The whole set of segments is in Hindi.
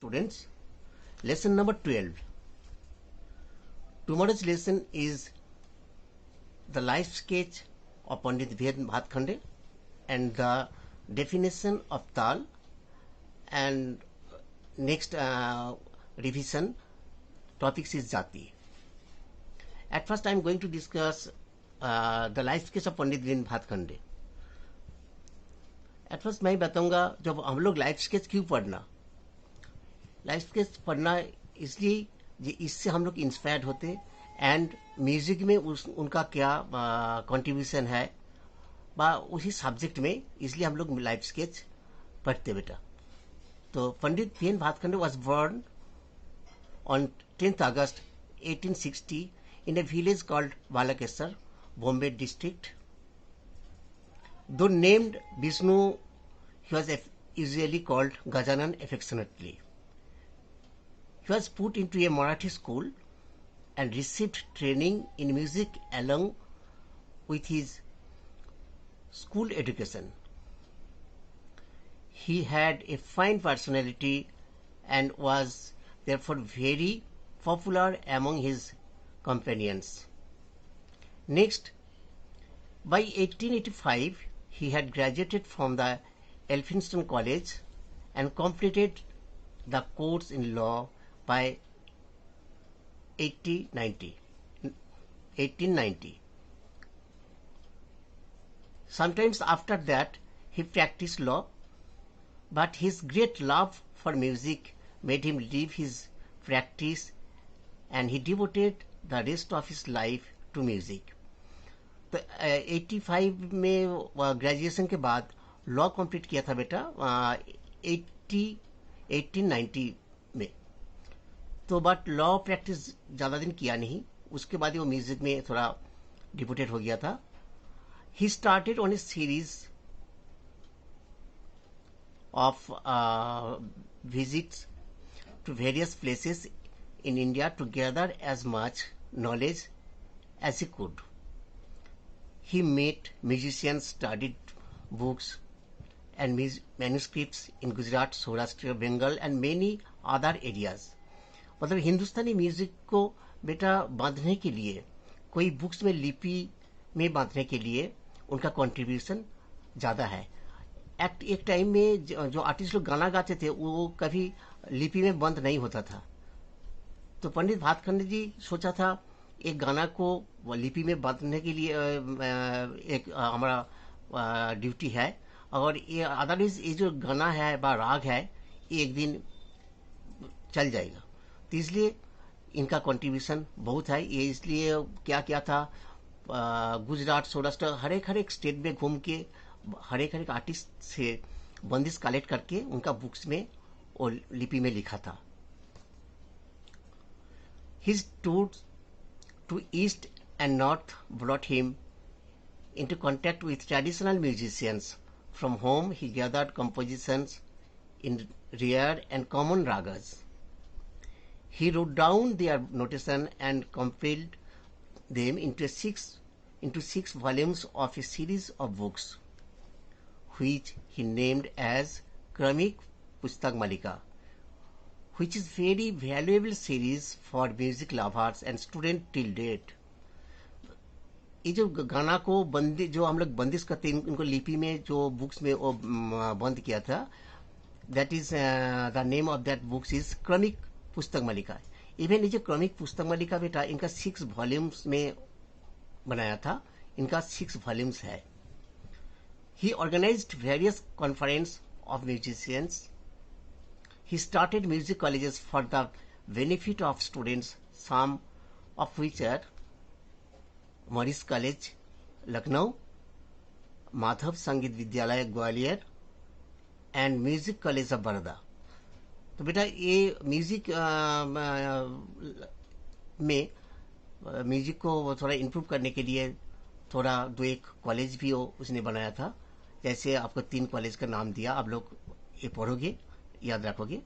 students. Lesson number 12. Tomorrow's lesson is the life sketch of Pandit Ved Bhatkhande and the definition of Tal, and next revision topics is Jati. At first I am going to discuss the life sketch of Pandit Ved Bhatkhande. At first मैं बताऊंगा जब हम लोग लाइफ स्केच क्यों पढ़ना, लाइफ स्केच पढ़ना इसलिए इससे हम लोग इंस्पायर्ड होते एंड म्यूजिक में उनका क्या कंट्रीब्यूशन है बा उसी सब्जेक्ट में, इसलिए हम लोग लाइफ स्केच पढ़ते बेटा. तो Pandit VN Bhatkhande was born on 10th August 1860 in a village called Balakesar, Bombay district. Though named Vishnu, he was usually called Gajanan affectionately. He was put into a Marathi school and received training in music along with his school education. He had a fine personality and was therefore very popular among his companions. Next, by 1885, he had graduated from the Elphinstone College and completed the course in law by 1890. Sometimes after that, he practiced law, but his great love for music made him leave his practice and he devoted the rest of his life to music. तो 85 में ग्रेजुएशन के बाद लॉ कंप्लीट किया था बेटा 1890 में. तो बट लॉ प्रैक्टिस ज़्यादा दिन किया नहीं, उसके बाद वो म्यूजिक में थोड़ा डिवोटेड हो गया था. He started on a series of visits to various places in India to gather as much knowledge as he could. He met musicians, studied books and manuscripts in Gujarat, Saurashtra, Bengal and many other areas. मतलब हिंदुस्तानी म्यूजिक को बेटा बांधने के लिए, कोई बुक्स में लिपि में बांधने के लिए उनका कंट्रीब्यूशन ज़्यादा है. एक टाइम में जो आर्टिस्ट लोग गाना गाते थे वो कभी लिपि में बंद नहीं होता था. तो पंडित भातखंडे जी सोचा था एक गाना को लिपि में बांधने के लिए एक हमारा ड्यूटी है, और ये अदरवाइज ये जो गाना है बा राग है ये एक दिन चल जाएगा. तो इसलिए इनका कंट्रीब्यूशन बहुत है. ये इसलिए क्या क्या था, गुजरात, सौराष्ट्र, हर एक स्टेट में घूम के हर एक आर्टिस्ट से बंदिश कलेक्ट करके उनका बुक्स में और लिपि में लिखा था. His tours to East and North brought him into contact with traditional musicians. From whom he gathered compositions in rare and common ragas. He wrote down their notation and compiled them into six volumes of a series of books, which he named as Kramik Pustak Malika, which is very valuable series for music lovers and student till date. ये जो गाना को जो हम लोग बंदिश करते हैं इनको लिपि में जो बुक्स में वो बंद किया था, that is the name of that books is क्रमिक पुस्तक मालिका. इवन ये जो क्रमिक पुस्तक मालिका बेटा इनका 6 वॉल्यूम्स में बनाया था, इनका 6 वॉल्यूम्स है. He organised various conference of musicians. He started music colleges for the benefit of students, some of which are Maurice College, Lucknow, Madhav Sangeet Vidyalaya, Gwalior, and Music College of Baroda. तो बेटा ये म्यूजिक में म्यूजिक को थोड़ा इम्प्रूव करने के लिए थोड़ा 2-1 कॉलेज भी उसने बनाया था. जैसे आपको 3 कॉलेज का नाम दिया, आप लोग ये पढ़ोगे याद रखोगे.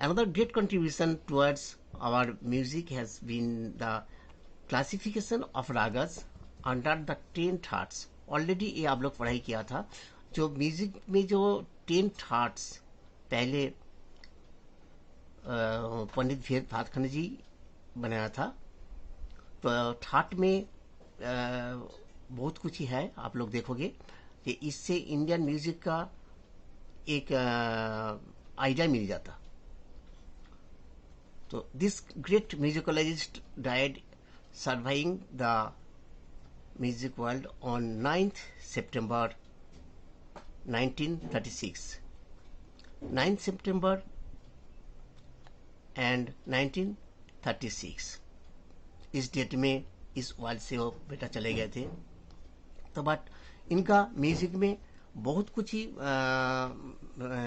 Another great contribution towards our music has been the classification of ragas under the 10 thoughts. Already ये आप लोग पढ़ाई किया था. जो म्यूजिक में जो 10 थॉट्स पहले पंडित भेद भातखंडे जी बनाया था। तो ठाट में बहुत कुछ ही है, आप लोग देखोगे कि इससे इंडियन म्यूजिक का एक आइडिया मिल जाता। तो this great म्यूजिकोलॉजिस्ट died surviving the music world on 9th September 1936। 9 September and 1936 इस डेट में इस वर्ल्ड से वो बेटा चले गए थे। तो बट इनका म्यूजिक में बहुत कुछ ही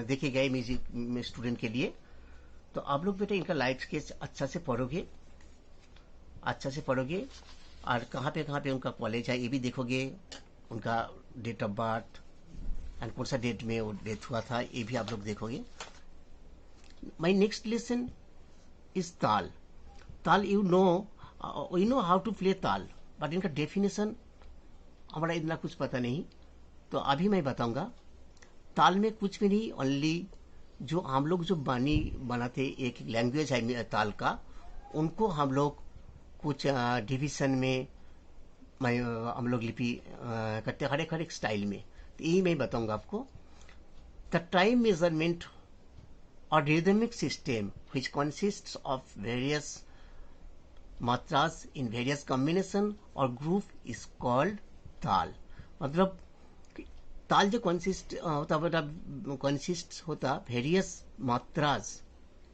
देखे गए म्यूजिक में स्टूडेंट के लिए। तो आप लोग बेटा इनका लाइफ स्केच अच्छा से पढ़ोगे और कहाँ पे उनका कॉलेज है ये भी देखोगे, उनका डेट ऑफ बर्थ एंड कौन सा डेट में वो डेथ हुआ था ये भी आप लोग देखोगे। My next lesson is taal. Taal you know how to play taal, but इनका डेफिनेशन हमारा इतना कुछ पता नहीं, तो अभी मैं बताऊंगा। ताल में कुछ भी नहीं, ओनली जो हम लोग जो बानी बनाते, एक लैंग्वेज है ताल का, उनको हम लोग कुछ डिवीजन में हम लोग लिपि करते हर एक स्टाइल में। तो यही मैं बताऊंगा आपको। द टाइम मेजरमेंट और rhythmic system which consists of various matras in various combination or group is called ताल। मतलब ताल जो कंसिस्ट होता वेरियस मात्रास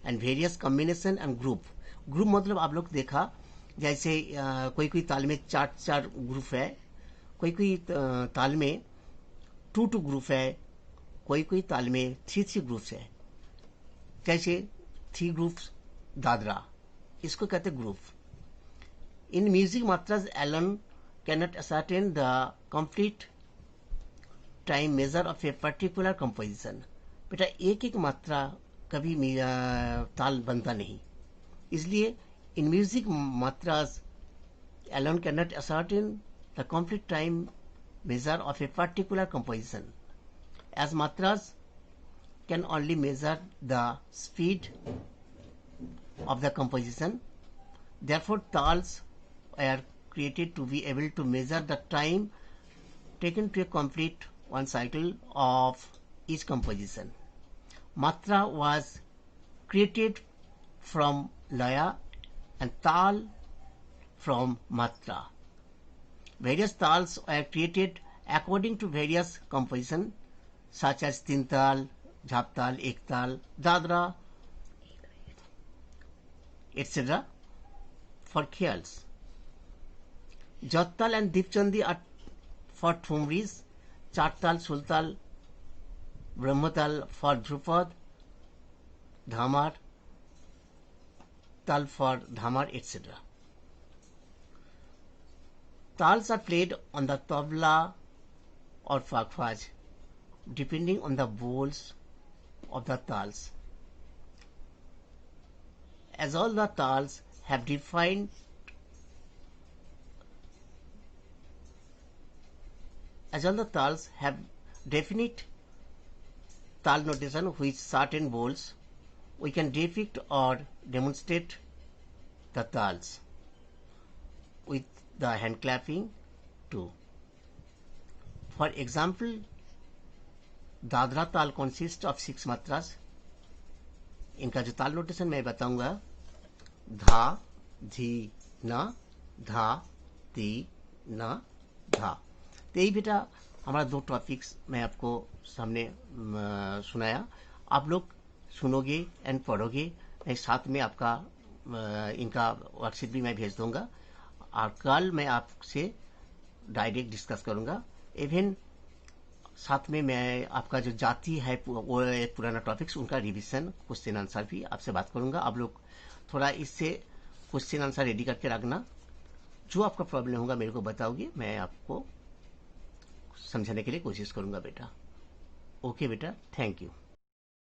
and various combination and group मतलब आप लोग देखा जैसे कोई ताल में चार ग्रुप है, कोई ताल में 2 ग्रुप है, कोई ताल में 3 ग्रुप्स है। कैसे 3 ग्रुप्स दादरा, इसको कहते ग्रुप। इन म्यूजिक मात्रास alone cannot ascertain the complete time measure of a particular composition. बेटा एक मात्रा कभी ताल बनता नहीं, इसलिए इन म्यूजिक मात्रास alone cannot ascertain the complete time measure of a particular composition, as matras can only measure the speed of the composition. Therefore, tals are created to be able to measure the time taken to complete one cycle of each composition. Matra was created from laya and tal from matra. Various tals were created according to various composition such as tintal, jhaptal, ektal, dadra, etc. for khyals. Jattal and dipchandi are for thumris, chartal, sultal, brahmatal for dhrupad, dhamar, tal for dhamar, etc. Tals are played on the tabla or fakhwaj depending on the bowls of the tals. As all the tals have definite tal notation with certain bowls, we can depict or demonstrate the tals with the hand clapping too. For example, Dadra ताल consists of 6 matras. इनका जो ताल नोटेशन मैं बताऊंगा, धा, धी, न, धा, ती, न, धा। तो यही बेटा हमारा 2 टॉपिक्स मैं आपको सामने सुनाया। आप लोग सुनोगे एंड पढ़ोगे, मैं साथ में आपका इनका वर्कशीट भी मैं भेज दूंगा और कल मैं आपसे डायरेक्ट डिस्कस करूंगा। इवन साथ में मैं आपका जो जाति है वो एक पुराना टॉपिक्स, उनका रिवीजन, क्वेश्चन आंसर भी आपसे बात करूंगा। आप लोग थोड़ा इससे क्वेश्चन आंसर रेडी करके रखना। जो आपका प्रॉब्लम होगा मेरे को बताओगे, मैं आपको समझाने के लिए कोशिश करूंगा बेटा। ओके बेटा, थैंक यू।